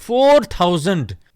4000।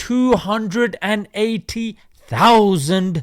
280,000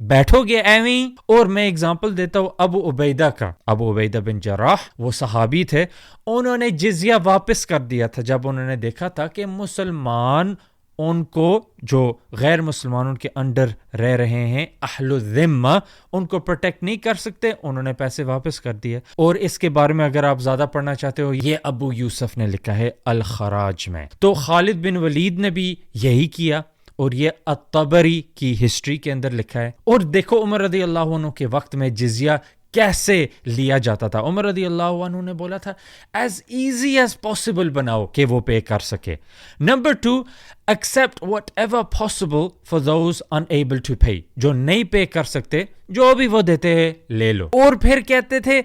بیٹھو گے ایویں. اور میں اگزامپل دیتا ہوں ابو عبیدہ کا. ابو عبیدہ بن جراح وہ صحابی تھے, انہوں نے جزیہ واپس کر دیا تھا جب انہوں نے دیکھا تھا کہ مسلمان ان کو جو غیر مسلمانوں کے انڈر رہ رہے ہیں اہل الذمہ ان کو پروٹیکٹ نہیں کر سکتے, انہوں نے پیسے واپس کر دیے. اور اس کے بارے میں اگر آپ زیادہ پڑھنا چاہتے ہو یہ ابو یوسف نے لکھا ہے الخراج میں. تو خالد بن ولید نے بھی یہی کیا اور یہ الطبری کی ہسٹری کے اندر لکھا ہے. اور دیکھو عمر رضی اللہ عنہ کے وقت میں جزیہ کیسے لیا جاتا تھا. عمر رضی اللہ عنہ نے بولا تھا ایز ایزی ایز پاسبل بناؤ کہ وہ پے کر سکے. Number 2, accept whatever possible for those unable to pay. جو نہیں پے کر سکتے جو بھی وہ دیتے ہیں لے لو. اور پھر کہتے تھے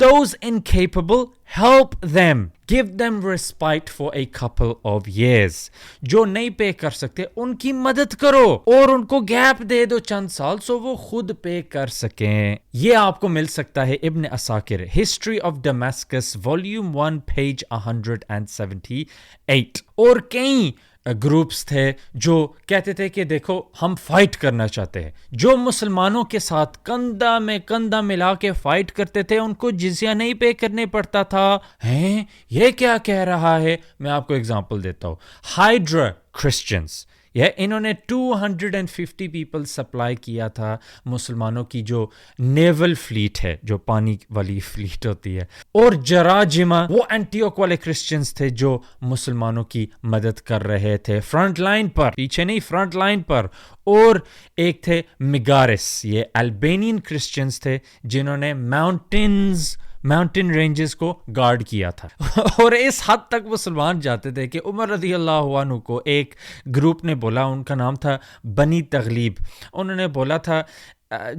those incapable help them, give them respite for a couple of years. جو نہیں پے کر سکتے ان کی مدد کرو اور ان کو گیپ دے دو چند سال سو وہ خود پے کر سکیں. یہ آپ کو مل سکتا ہے ابن عساکر ہسٹری آف ڈیماسکس والیوم 1 پیج 178. اور کئی گروپس تھے جو کہتے تھے کہ دیکھو ہم فائٹ کرنا چاہتے ہیں, جو مسلمانوں کے ساتھ کندھا میں کندھا ملا کے فائٹ کرتے تھے ان کو جزیہ نہیں پے کرنے پڑتا تھا. ہیں یہ کیا کہہ رہا ہے؟ میں آپ کو اگزامپل دیتا ہوں. ہائیڈرا کرسچنس, انہوں نے 250 پیپل سپلائی کیا تھا مسلمانوں کی جو نیول فلیٹ ہے, جو پانی والی فلیٹ ہوتی ہے. اور جراجمہ وہ اینٹیوک والے کرسچنز تھے جو مسلمانوں کی مدد کر رہے تھے فرنٹ لائن پر, پیچھے نہیں فرنٹ لائن پر. اور ایک تھے میگارس, یہ البینین کرسچنز تھے جنہوں نے ماؤنٹین رینجز کو گارڈ کیا تھا. اور اس حد تک مسلمان جاتے تھے کہ عمر رضی اللہ عنہ کو ایک گروپ نے بولا, ان کا نام تھا بنی تغلیب, انہوں نے بولا تھا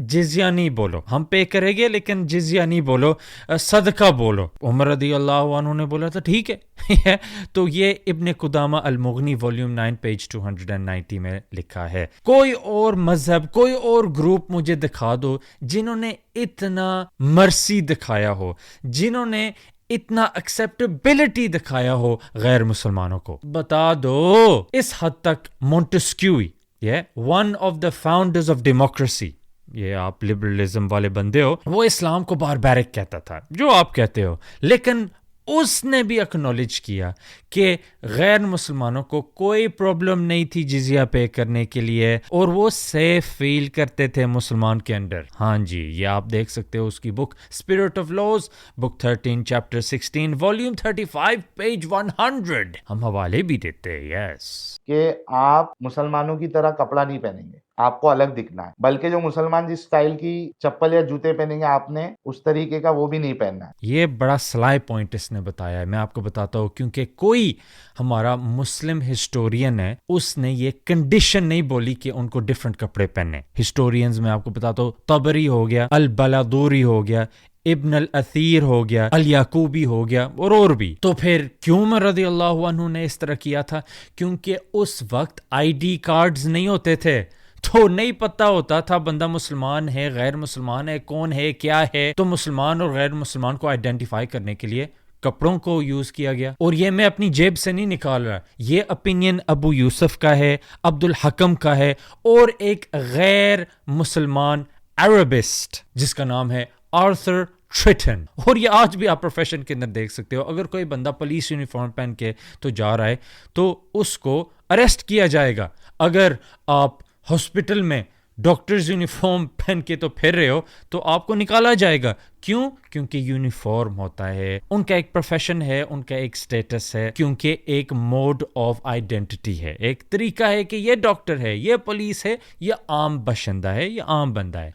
جزیہ نہیں بولو, ہم پے کریں گے لیکن جزیہ نہیں بولو, صدقہ بولو. عمر رضی اللہ عنہ نے بولا تھا ٹھیک ہے. تو یہ ابن قدامہ المغنی والیوم 9 پیج 290 میں لکھا ہے. کوئی اور مذہب, کوئی اور گروپ مجھے دکھا دو جنہوں نے اتنا مرسی دکھایا ہو, جنہوں نے اتنا ایکسیپٹیبلٹی دکھایا ہو غیر مسلمانوں کو, بتا دو. اس حد تک Montesquieu, one of the founders of democracy, یہ آپ لبرلزم والے بندے ہو, وہ اسلام کو باربیرک کہتا تھا جو آپ کہتے ہو, لیکن اس نے بھی اکنالج کیا کہ غیر مسلمانوں کو کوئی پرابلم نہیں تھی جزیہ پے کرنے کے لیے اور وہ سیف فیل کرتے تھے مسلمان کے انڈر. ہاں جی, یہ آپ دیکھ سکتے ہو اس کی book spirit of laws, book 13 chapter 16 volume 35 page 100. ہم حوالے بھی دیتے ہیں. یس, کہ آپ مسلمانوں کی طرح کپڑا نہیں پہنیں گے, آپ کو الگ دکھنا ہے, بلکہ جو مسلمان جس سٹائل کی چپل یا جوتے پہنیں گے آپ نے اس طریقے کا وہ بھی نہیں پہننا ہے. یہ بڑا سلائی پوائنٹ اس نے بتایا ہے, میں آپ کو بتاتا ہوں, کیونکہ کوئی ہمارا مسلم ہسٹورین ہے اس نے یہ کنڈیشن نہیں بولی کہ ان کو ڈیفرنٹ کپڑے پہننے. ہسٹورینز میں آپ کو بتاتا ہوں, طبری ہو گیا, البلادوری ہو گیا, ابن الاثیر ہو گیا, الیعقوبی ہو گیا, اور بھی. تو پھر کیوں عمر رضی اللہ عنہ نے اس طرح کیا تھا؟ کیونکہ اس وقت آئی ڈی کارڈز نہیں ہوتے تھے, تو نہیں پتہ ہوتا تھا بندہ مسلمان ہے غیر مسلمان ہے, کون ہے کیا ہے. تو مسلمان اور غیر مسلمان کو آئیڈینٹیفائی کرنے کے لیے کپڑوں کو یوز کیا گیا. اور یہ میں اپنی جیب سے نہیں نکال رہا, یہ اپینین ابو یوسف کا ہے, عبد الحکم کا ہے, اور ایک غیر مسلمان عربسٹ جس کا نام ہے آرتھر ٹریٹن. اور یہ آج بھی آپ پروفیشن کے اندر دیکھ سکتے ہو, اگر کوئی بندہ پولیس یونیفارم پہن کے تو جا رہا ہے تو اس کو اریسٹ کیا جائے گا. اگر آپ ہاسپٹل میں ڈاکٹرز یونیفارم پہن کے تو پھر رہے ہو تو آپ کو نکالا جائے گا. کیوں؟ کیونکہ یونیفارم ہوتا ہے, ان کا ایک پروفیشن ہے, ان کا ایک سٹیٹس ہے, کیونکہ ایک موڈ آف آئیڈینٹی ہے, ایک طریقہ ہے کہ یہ ڈاکٹر ہے, یہ پولیس ہے, یہ عام باشندہ ہے, یہ عام بندہ ہے.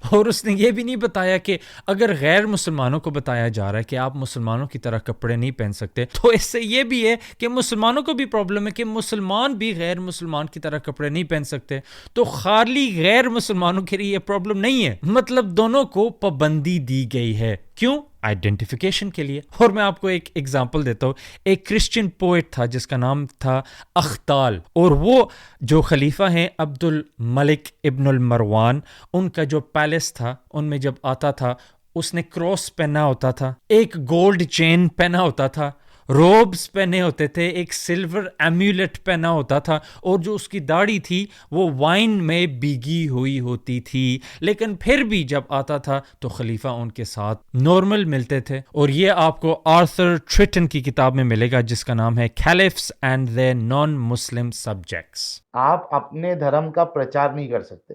اور اس نے یہ بھی نہیں بتایا کہ اگر غیر مسلمانوں کو بتایا جا رہا ہے کہ آپ مسلمانوں کی طرح کپڑے نہیں پہن سکتے, تو اس سے یہ بھی ہے کہ مسلمانوں کو بھی پرابلم ہے کہ مسلمان بھی غیر مسلمان کی طرح کپڑے نہیں پہن سکتے. تو خالی غیر مسلمانوں کے لیے یہ پرابلم نہیں ہے, مطلب دونوں کو پابندی دی گئی ہے. کیوں؟ آئیڈینٹیفیکیشن کے لیے. اور میں آپ کو ایک ایگزامپل دیتا ہوں. ایک کرسچین پوئٹ تھا جس کا نام تھا اختال, اور وہ جو خلیفہ ہیں عبد الملک ابن المروان, ان کا جو پیلس تھا ان میں جب آتا تھا اس نے کراس پہنا ہوتا تھا, ایک گولڈ چین پہنا ہوتا تھا, روبز پہنے ہوتے تھے, ایک سلور ایمولیٹ پہنا ہوتا تھا, اور جو اس کی داڑھی تھی وہ وائن میں بھیگی ہوئی ہوتی تھی, لیکن پھر بھی جب آتا تھا تو خلیفہ ان کے ساتھ نارمل ملتے تھے. اور یہ آپ کو آرتھر ٹریٹن کی کتاب میں ملے گا جس کا نام ہے caliphs and their non-Muslim subjects. آپ اپنے دھرم کا پرچار نہیں کر سکتے,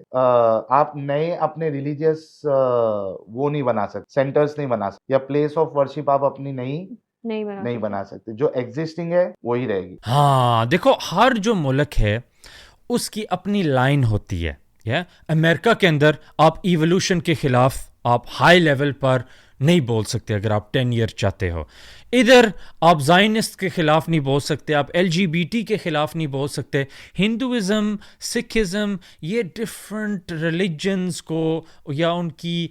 آپ نئے اپنے ریلیجیس وہ نہیں بنا سکتے, سینٹرز نہیں بنا سکتے, یا پلیس آف ورشپ آپ اپنی نہیں بنا سکتے. جو ایگزسٹنگ ہے وہی رہے گی. ہاں دیکھو, ہر جو ملک ہے اس کی اپنی لائن ہوتی ہے. امریکہ کے اندر آپ ایوولوشن کے خلاف آپ ہائی لیول پر نہیں بول سکتے اگر آپ 10 ایئر چاہتے ہو. ادھر آپ زائنسٹ کے خلاف نہیں بول سکتے, آپ LGBT کے خلاف نہیں بول سکتے. ہندوازم, سکھزم, یہ ڈفرینٹ ریلیجنز کو یا ان کی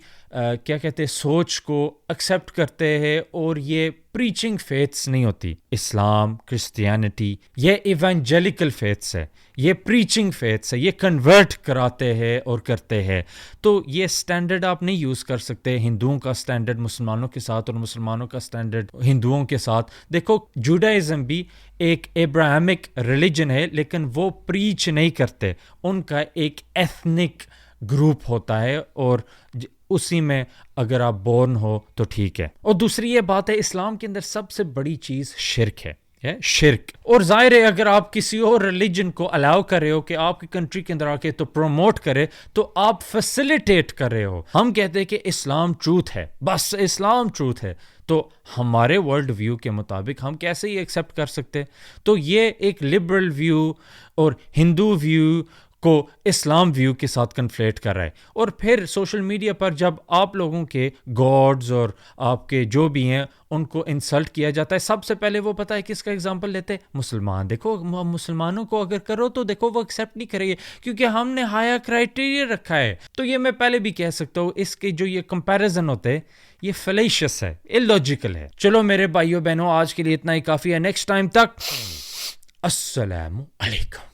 کیا کہتے ہیں سوچ کو ایکسیپٹ کرتے ہیں, اور یہ پریچنگ فیتھس نہیں ہوتی. اسلام, کرسچینٹی یہ ایونجیلیکل فیتھس ہے, یہ پریچنگ فیتھس ہے, یہ کنورٹ کراتے ہیں اور کرتے ہیں. تو یہ سٹینڈرڈ آپ نہیں یوز کر سکتے, ہندوؤں کا سٹینڈرڈ مسلمانوں کے ساتھ اور مسلمانوں کا سٹینڈرڈ ہندوؤں کے ساتھ. دیکھو جوڈائزم بھی ایک ابراہمک ریلیجن ہے, لیکن وہ پریچ نہیں کرتے, ان کا ایک ایتھنک گروپ ہوتا ہے, اور اسی میں اگر آپ بورن ہو تو ٹھیک ہے. اور دوسری یہ بات ہے, اسلام کے اندر سب سے بڑی چیز شرک ہے, شرک. اور ظاہر ہے اگر آپ کسی اور ریلیجن کو الاؤ کر رہے ہو کہ آپ کی کنٹری کے اندر آ کے تو پروموٹ کرے, تو آپ فیسیلیٹیٹ کر رہے ہو. ہم کہتے ہیں کہ اسلام ٹروتھ ہے, بس اسلام ٹروتھ ہے, تو ہمارے ورلڈ ویو کے مطابق ہم کیسے یہ ایکسیپٹ کر سکتے؟ تو یہ ایک لبرل ویو اور ہندو ویو کو اسلام ویو کے ساتھ کنفلیٹ کر رہا ہے. اور پھر سوشل میڈیا پر جب آپ لوگوں کے گاڈز اور آپ کے جو بھی ہیں ان کو انسلٹ کیا جاتا ہے, سب سے پہلے وہ پتہ ہے کس کا ایگزامپل لیتے ہیں؟ مسلمان. دیکھو مسلمانوں کو اگر کرو تو دیکھو وہ ایکسیپٹ نہیں کریں گے, کیونکہ ہم نے ہایا کرائٹیریا رکھا ہے. تو یہ میں پہلے بھی کہہ سکتا ہوں, اس کے جو یہ کمپیریزن ہوتے ہیں یہ فلیشس ہے, illogical ہے. چلو میرے بھائیو بہنوں, آج کے لیے اتنا ہی کافی ہے. نیکسٹ ٹائم تک السلام علیکم.